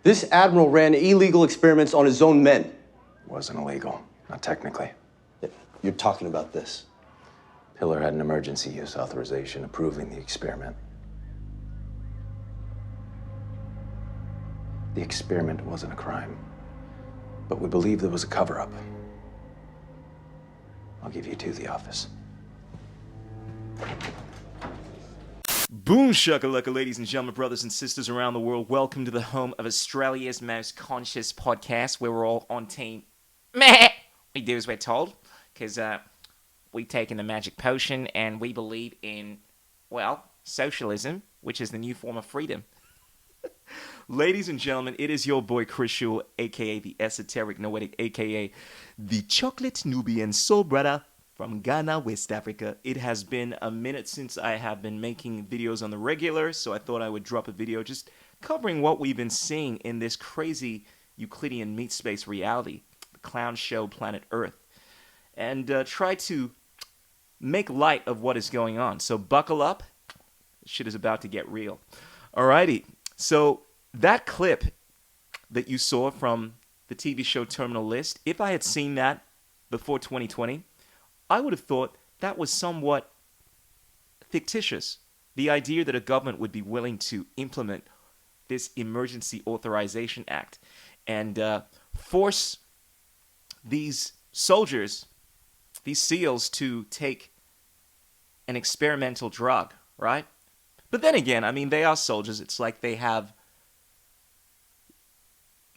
This admiral ran illegal experiments on his own men. Wasn't illegal, not technically. You're talking about this. Pillar had an emergency use authorization approving the experiment. The experiment wasn't a crime, but we believe there was a cover-up. I'll give you to the office. Boom shakalaka, ladies and gentlemen, brothers and sisters around the world. Welcome to the home of Australia's most conscious podcast, where we're all on team meh. We do as we're told, because we've taken the magic potion and we believe in, well, socialism, which is the new form of freedom. Ladies and gentlemen, it is your boy Chris Shule, aka the Esoteric Noetic, aka the Chocolate Nubian Soul Brother from Ghana, West Africa. It has been a minute since I have been making videos on the regular, so I thought I would drop a video just covering what we've been seeing in this crazy Euclidean meat space reality, the clown show planet Earth, and try to make light of what is going on. So buckle up, shit is about to get real. Alrighty, so that clip that you saw from the TV show Terminal List, if I had seen that before 2020, I would have thought that was somewhat fictitious. The idea that a government would be willing to implement this Emergency Authorization Act and force these soldiers, these SEALs, to take an experimental drug, right? But then again, I mean, they are soldiers. It's like they have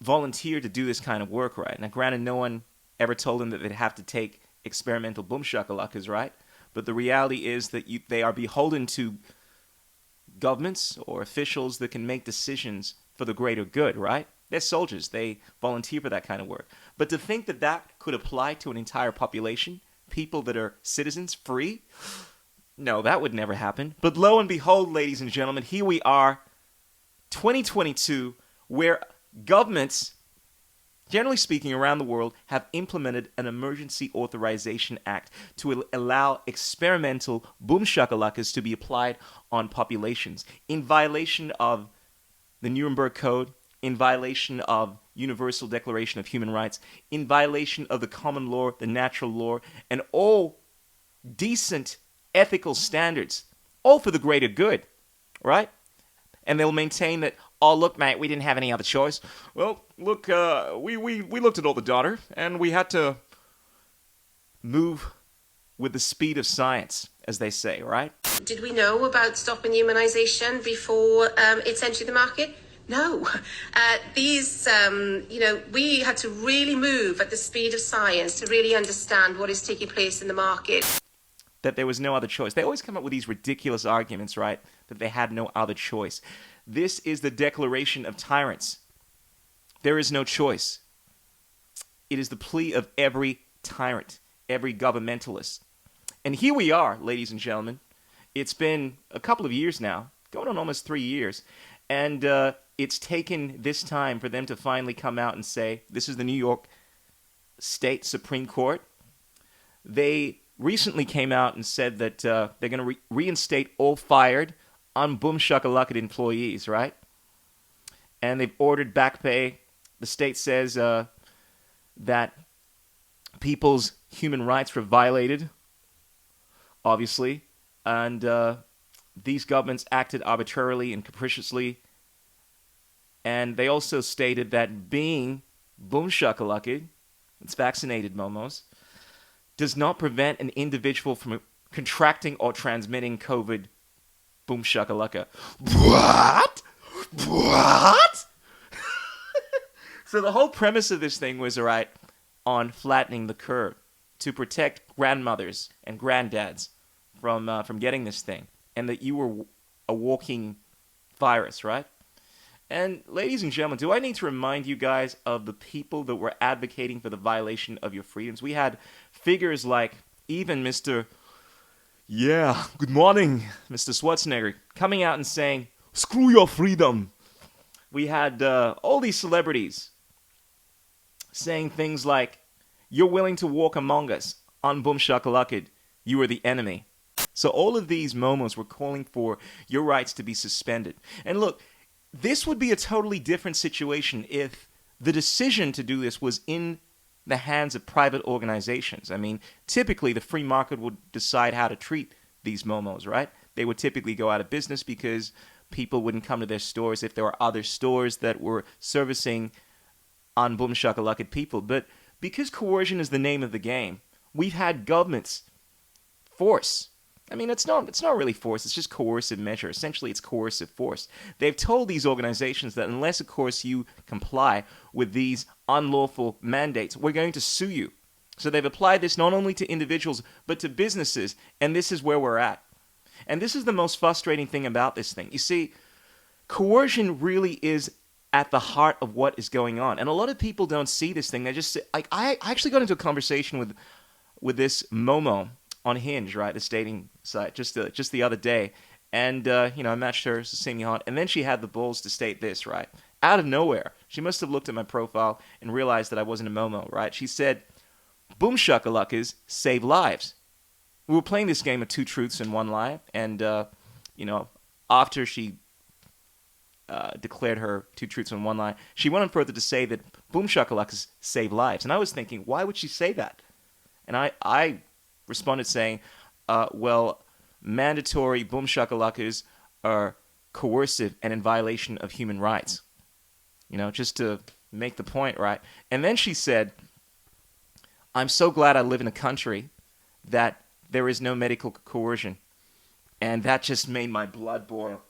volunteered to do this kind of work, right? Now, granted, no one ever told them that they'd have to take experimental boom shakalakas, right? But the reality is that they are beholden to governments or officials that can make decisions for the greater good, right? They're soldiers. They volunteer for that kind of work. But to think that that could apply to an entire population, people that are citizens, free, no, that would never happen. But lo and behold, ladies and gentlemen, here we are, 2022, where governments, generally speaking, around the world, have implemented an Emergency Authorization Act to allow experimental boom shakalakas to be applied on populations in violation of the Nuremberg Code, in violation of Universal Declaration of Human Rights, in violation of the common law, the natural law, and all decent ethical standards, all for the greater good, right? And they'll maintain that, oh, look, mate, we didn't have any other choice. Well, look, we looked at all the data, and we had to move with the speed of science, as they say, right? Did we know about stopping immunisation before it's entered the market? No. We had to really move at the speed of science to really understand what is taking place in the market. That there was no other choice. They always come up with these ridiculous arguments, right? That they had no other choice. This is the declaration of tyrants. There is no choice. It is the plea of every tyrant, every governmentalist. And here we are, ladies and gentlemen. It's been a couple of years now, going on almost 3 years, and it's taken this time for them to finally come out and say, this is the New York State Supreme Court. They recently came out and said that they're going to reinstate all fired unboom shakalaka employees, right? And they've ordered back pay. The state says that people's human rights were violated, obviously, and these governments acted arbitrarily and capriciously. And they also stated that being boom shakalaka, it's vaccinated momos, does not prevent an individual from contracting or transmitting COVID. Boom shakalaka. What? So the whole premise of this thing was, all right, on flattening the curve to protect grandmothers and granddads from getting this thing, and that you were a walking virus, right? And ladies and gentlemen, do I need to remind you guys of the people that were advocating for the violation of your freedoms? We had figures like even Mr. Good morning, Mr. Schwarzenegger, coming out and saying, screw your freedom. We had all these celebrities saying things like, you're willing to walk among us, on boom shakalaka, you are the enemy. So all of these momos were calling for your rights to be suspended. And look, this would be a totally different situation if the decision to do this was in the hands of private organizations. I mean, typically the free market would decide how to treat these momos, right? They would typically go out of business because people wouldn't come to their stores if there were other stores that were servicing unboom shakalaka people. But because coercion is the name of the game, we've had governments force. I mean, it's not really force. It's just coercive measure. Essentially, it's coercive force. They've told these organizations that unless, of course, you comply with these unlawful mandates, we're going to sue you. So they've applied this not only to individuals, but to businesses, and this is where we're at. And this is the most frustrating thing about this thing. You see, coercion really is at the heart of what is going on. And a lot of people don't see this thing. They just say, like, I actually got into a conversation with this Momo on Hinge, right, this dating site, just the other day. And, I matched her, to see me hot. And then she had the balls to state this, right? Out of nowhere. She must have looked at my profile and realized that I wasn't a Momo, right? She said, boom shakalakas save lives. We were playing this game of two truths and one lie. And, after she declared her two truths and one lie, she went on further to say that boom shakalakas save lives. And I was thinking, why would she say that? And I responded saying, mandatory boom shakalakas are coercive and in violation of human rights. Just to make the point, right? And then she said, I'm so glad I live in a country that there is no medical coercion. And that just made my blood boil.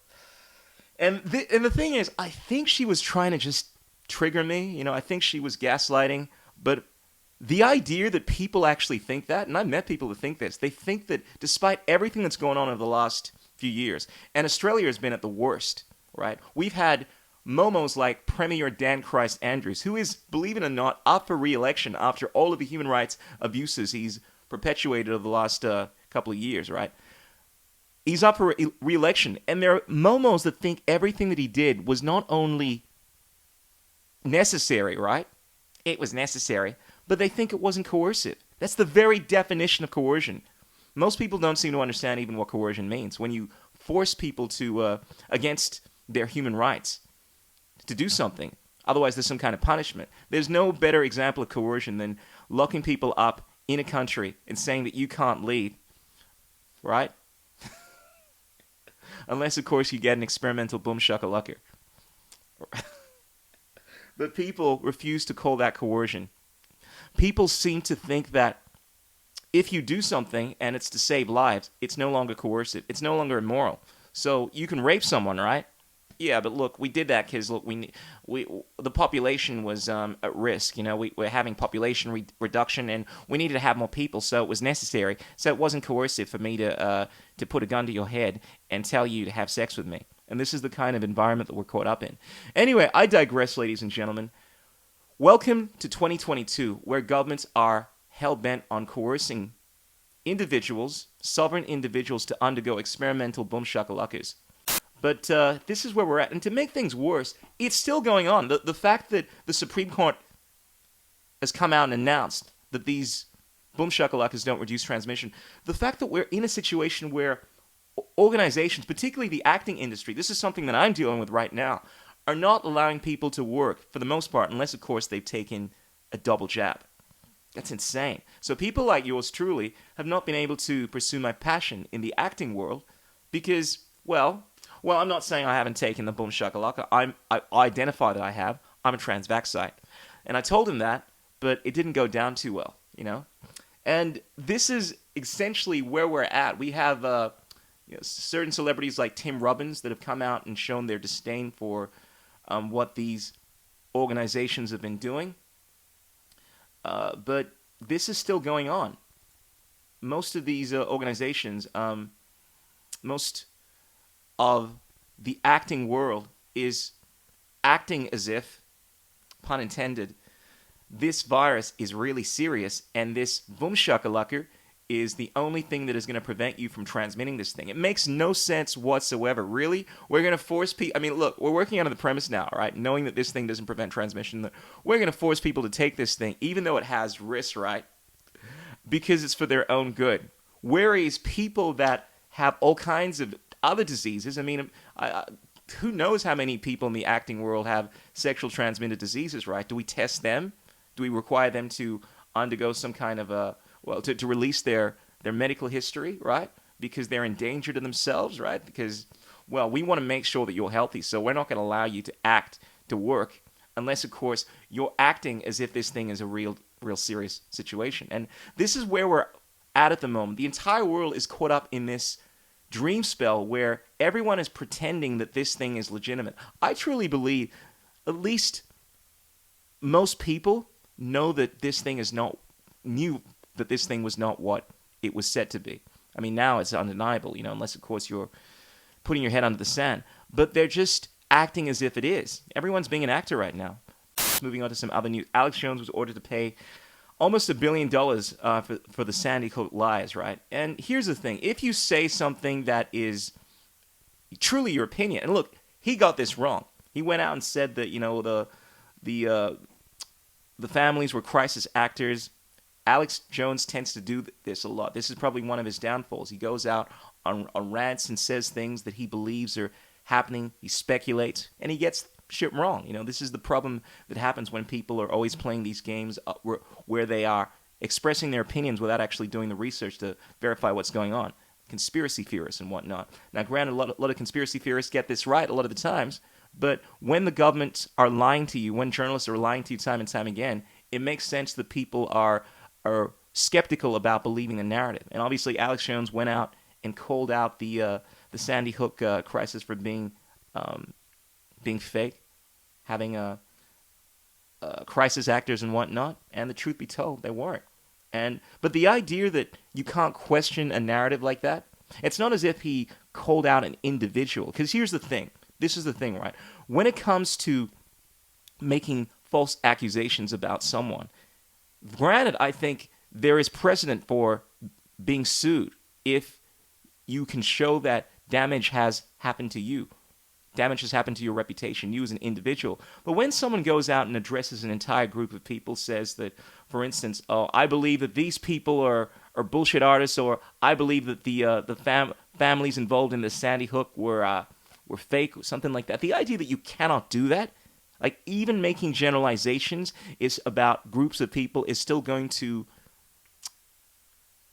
And the thing is, I think she was trying to just trigger me. I think she was gaslighting. But the idea that people actually think that, and I've met people that think this, they think that despite everything that's going on over the last few years, and Australia has been at the worst, right? We've had momos like Premier Dan Christ Andrews, who is, believe it or not, up for re-election after all of the human rights abuses he's perpetuated over the last couple of years, right? He's up for re-election, and there are momos that think everything that he did was not only necessary, right? It was necessary, but they think it wasn't coercive. That's the very definition of coercion. Most people don't seem to understand even what coercion means. When you force people to, against their human rights, to do something, otherwise there's some kind of punishment. There's no better example of coercion than locking people up in a country and saying that you can't leave, right? Unless, of course, you get an experimental boom shakalaka. But people refuse to call that coercion. People seem to think that if you do something and it's to save lives, it's no longer coercive. It's no longer immoral. So you can rape someone, right? Yeah, but look, we did that because look, the population was at risk. We're having population reduction, and we needed to have more people, so it was necessary. So it wasn't coercive for me to put a gun to your head and tell you to have sex with me. And this is the kind of environment that we're caught up in. Anyway, I digress, ladies and gentlemen. Welcome to 2022, where governments are hell-bent on coercing individuals, sovereign individuals, to undergo experimental boom shakalakas. But this is where we're at. And to make things worse, it's still going on. The fact that the Supreme Court has come out and announced that these boom shakalakas don't reduce transmission, the fact that we're in a situation where organizations, particularly the acting industry, this is something that I'm dealing with right now, are not allowing people to work, for the most part, unless, of course, they've taken a double jab. That's insane. So people like yours truly have not been able to pursue my passion in the acting world because, well, I'm not saying I haven't taken the boom shakalaka. I identify that I have. I'm a transvestite. And I told him that, but it didn't go down too well, And this is essentially where we're at. We have certain celebrities like Tim Robbins that have come out and shown their disdain for what these organizations have been doing. But this is still going on. Most of these organizations, most of the acting world is acting as if, pun intended, this virus is really serious, and this boom shakalaka is the only thing that is going to prevent you from transmitting this thing. It makes no sense whatsoever. Really? We're going to force people... I mean, look, we're working under the premise now, right? Knowing that this thing doesn't prevent transmission, that we're going to force people to take this thing, even though it has risks, right? Because it's for their own good. Whereas people that have all kinds of other diseases, I mean, who knows how many people in the acting world have sexual transmitted diseases, right? Do we test them? Do we require them to undergo some kind of to release their medical history, right? Because they're in danger to themselves, right? Because, well, we want to make sure that you're healthy, so we're not going to allow you to act to work unless, of course, you're acting as if this thing is a real serious situation. And this is where we're at the moment. The entire world is caught up in this dream spell where everyone is pretending that this thing is legitimate. I truly believe at least most people know that this thing knew that this thing was not what it was said to be. I mean, now it's undeniable, unless, of course, you're putting your head under the sand. But they're just acting as if it is. Everyone's being an actor right now. Moving on to some other news. Alex Jones was ordered to pay almost $1 billion for the Sandy Hook lies, right? And here's the thing. If you say something that is truly your opinion, and look, he got this wrong. He went out and said that, the families were crisis actors. Alex Jones tends to do this a lot. This is probably one of his downfalls. He goes out on rants and says things that he believes are happening. He speculates, and he gets shit wrong. This is the problem that happens when people are always playing these games where they are expressing their opinions without actually doing the research to verify what's going on. Conspiracy theorists and whatnot. Now, granted, a lot of conspiracy theorists get this right a lot of the times, but when the government are lying to you, when journalists are lying to you time and time again, it makes sense that people are skeptical about believing the narrative. And obviously, Alex Jones went out and called out the Sandy Hook crisis for being fake, having crisis actors and whatnot. And the truth be told, they weren't. But the idea that you can't question a narrative like that, it's not as if he called out an individual. Because here's the thing. This is the thing, right? When it comes to making false accusations about someone, granted, I think there is precedent for being sued if you can show that damage has happened to you. Damage has happened to your reputation, you as an individual. But when someone goes out and addresses an entire group of people, says that, for instance, oh, I believe that these people are bullshit artists, or I believe that the families involved in the Sandy Hook were fake, or something like that. The idea that you cannot do that, like even making generalizations is about groups of people, is still going to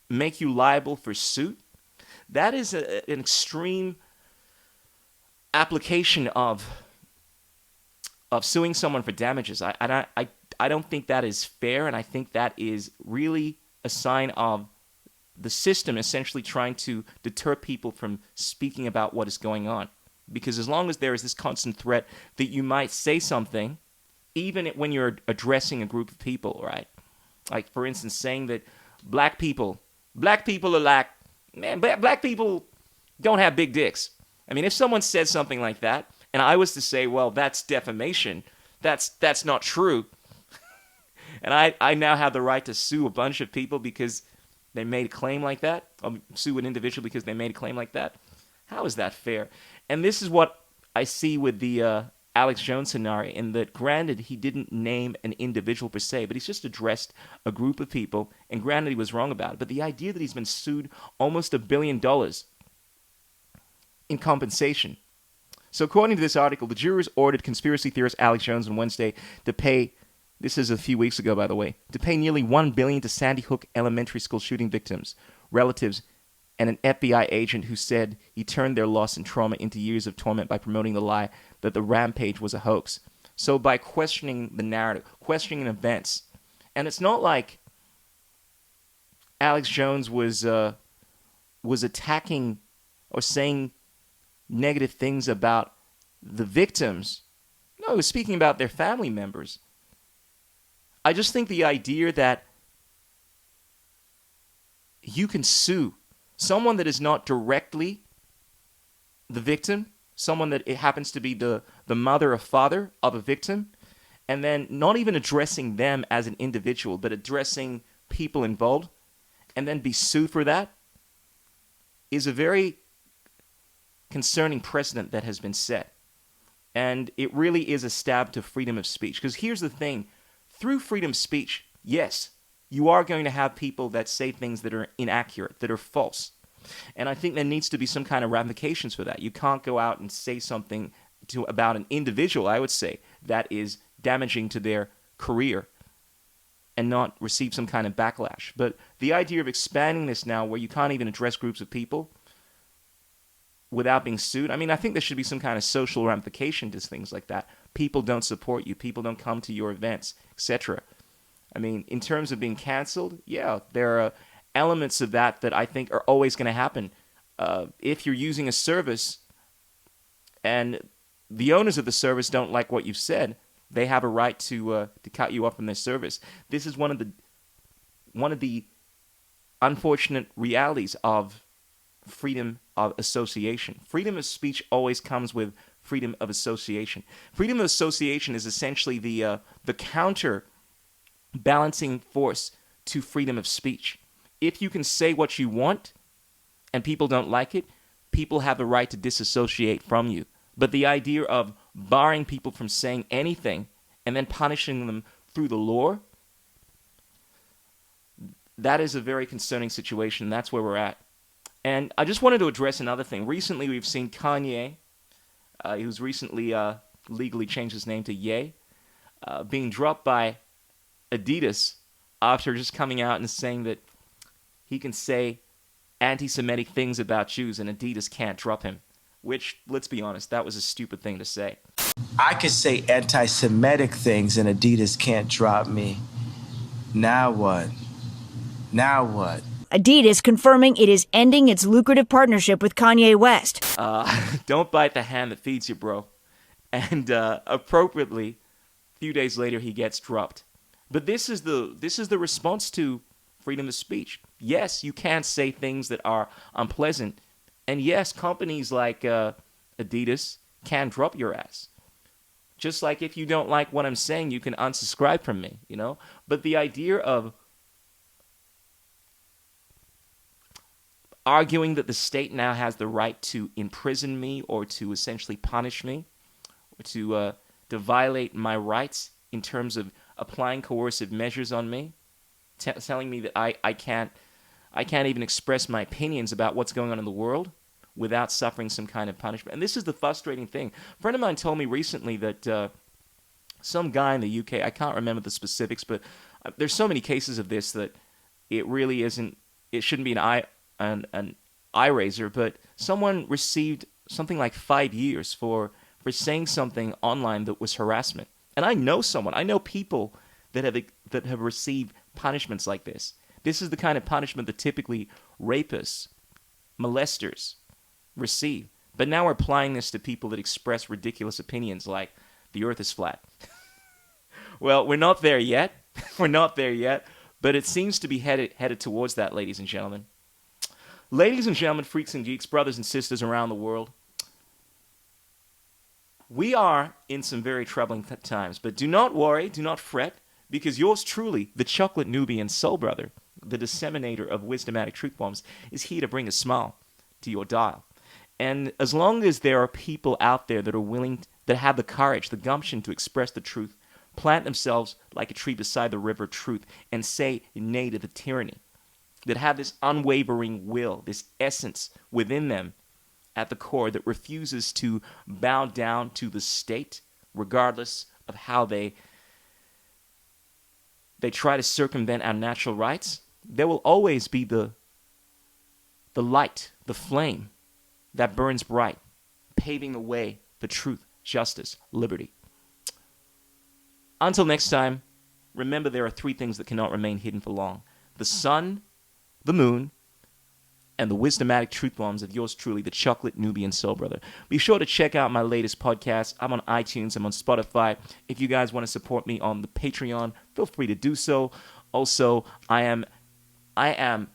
make you liable for suit. That is an extreme application of suing someone for damages. I don't think that is fair, and I think that is really a sign of the system essentially trying to deter people from speaking about what is going on. Because as long as there is this constant threat that you might say something, even when you're addressing a group of people, right? Like, for instance, saying that black people are like, man, black people don't have big dicks. I mean, if someone said something like that, and I was to say, well, that's defamation, that's not true, and I now have the right to sue a bunch of people because they made a claim like that, or sue an individual because they made a claim like that, how is that fair? And this is what I see with the Alex Jones scenario, in that, granted, he didn't name an individual per se, but he's just addressed a group of people, and granted, he was wrong about it. But the idea that he's been sued almost $1 billion in compensation. So according to this article, the jurors ordered conspiracy theorist Alex Jones on Wednesday to pay, this is a few weeks ago, by the way, to pay nearly $1 billion to Sandy Hook elementary school shooting victims, relatives, and an FBI agent who said he turned their loss and trauma into years of torment by promoting the lie that the rampage was a hoax. So by questioning the narrative, questioning events, and it's not like Alex Jones was attacking or saying negative things about the victims. No, he was speaking about their family members. I just think the idea that you can sue someone that is not directly the victim, someone that it happens to be the mother or father of a victim, and then not even addressing them as an individual, but addressing people involved, and then be sued for that, is a very concerning precedent that has been set. And it really is a stab to freedom of speech. Because here's the thing, through freedom of speech, yes, you are going to have people that say things that are inaccurate, that are false. And I think there needs to be some kind of ramifications for that. You can't go out and say something about an individual, I would say, that is damaging to their career and not receive some kind of backlash. But the idea of expanding this now where you can't even address groups of people without being sued, I mean, I think there should be some kind of social ramification to things like that. People don't support you. People don't come to your events, etc. I mean, in terms of being canceled, yeah, there are elements of that I think are always going to happen. If you're using a service and the owners of the service don't like what you've said, they have a right to cut you off from their service. This is one of the unfortunate realities of freedom of association. Freedom of speech always comes with freedom of association. Freedom of association is essentially the counter balancing force to freedom of speech. If you can say what you want and people don't like it, people have the right to disassociate from you. But the idea of barring people from saying anything and then punishing them through the law, that is a very concerning situation. That's where we're at. And I just wanted to address another thing. Recently, we've seen Kanye, who's recently legally changed his name to Ye, being dropped by Addidas after just coming out and saying that he can say anti-Semitic things about Jews and Addidas can't drop him. Which, let's be honest, that was a stupid thing to say. I could say anti-Semitic things and Adidas can't drop me. Now what? Now what? Adidas confirming it is ending its lucrative partnership with Kanye West. Don't bite the hand that feeds you, bro. And appropriately, a few days later, he gets dropped. But this is the response to freedom of speech. Yes, you can say things that are unpleasant. And yes, companies like Adidas can drop your ass. Just like if you don't like what I'm saying, you can unsubscribe from me, you know? But the idea of arguing that the state now has the right to imprison me or to essentially punish me or to violate my rights in terms of applying coercive measures on me, telling me that I can't even express my opinions about what's going on in the world without suffering some kind of punishment. And this is the frustrating thing. A friend of mine told me recently that some guy in the UK, I can't remember the specifics, but there's so many cases of this that it really isn't, it shouldn't be an eye raiser, but someone received something like 5 years for saying something online that was harassment. And I know people that have received punishments like this. This is the kind of punishment that typically rapists, molesters receive. But now we're applying this to people that express ridiculous opinions like the earth is flat. Well, we're not there yet. We're not there yet. But it seems to be headed towards that, ladies and gentlemen. Ladies and gentlemen, freaks and geeks, brothers and sisters around the world, we are in some very troubling times. But do not worry, do not fret, because yours truly, the chocolate Nubian soul brother, the disseminator of wisdomatic truth bombs, is here to bring a smile to your dial. And as long as there are people out there that are willing, that have the courage, the gumption to express the truth, plant themselves like a tree beside the river of truth, and say nay to the tyranny, that have this unwavering will, this essence within them at the core that refuses to bow down to the state, regardless of how they try to circumvent our natural rights, there will always be the light, the flame that burns bright, paving the way for truth, justice, liberty. Until next time, remember there are 3 things that cannot remain hidden for long: the sun, the moon, and the wisdomatic truth bombs of yours truly, the chocolate Nubian soul brother. Be sure to check out my latest podcast. I'm on iTunes, I'm on Spotify. If you guys want to support me on the Patreon, feel free to do so. Also, I am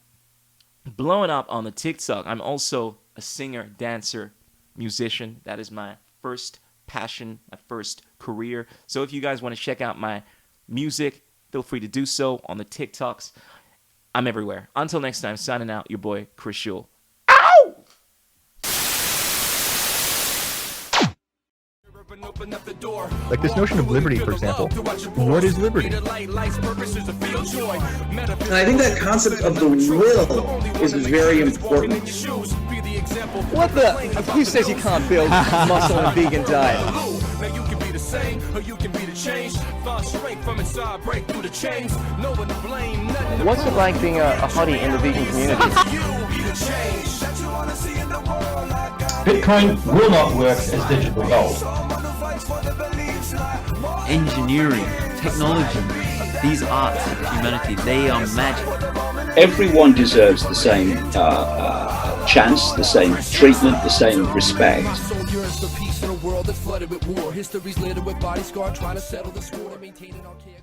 blowing up on the TikTok. I'm also a singer, dancer, musician. That is my first passion, my first career. So if you guys want to check out my music, feel free to do so on the TikToks. I'm everywhere. Until next time, signing out, your boy, Chris Schul. Open up the door. Like this notion of liberty, for example. What is liberty? And I think that concept of the will is very important. What the? Who says you can't build muscle on a vegan diet? What's it like being a hottie in the vegan community? Bitcoin will not work as digital gold. Engineering, technology, these arts of humanity, they are magic. Everyone deserves the same chance, the same treatment, the same respect. For peace in a world that's flooded with war. History's littered with body scar, trying to settle the score and maintain an archaic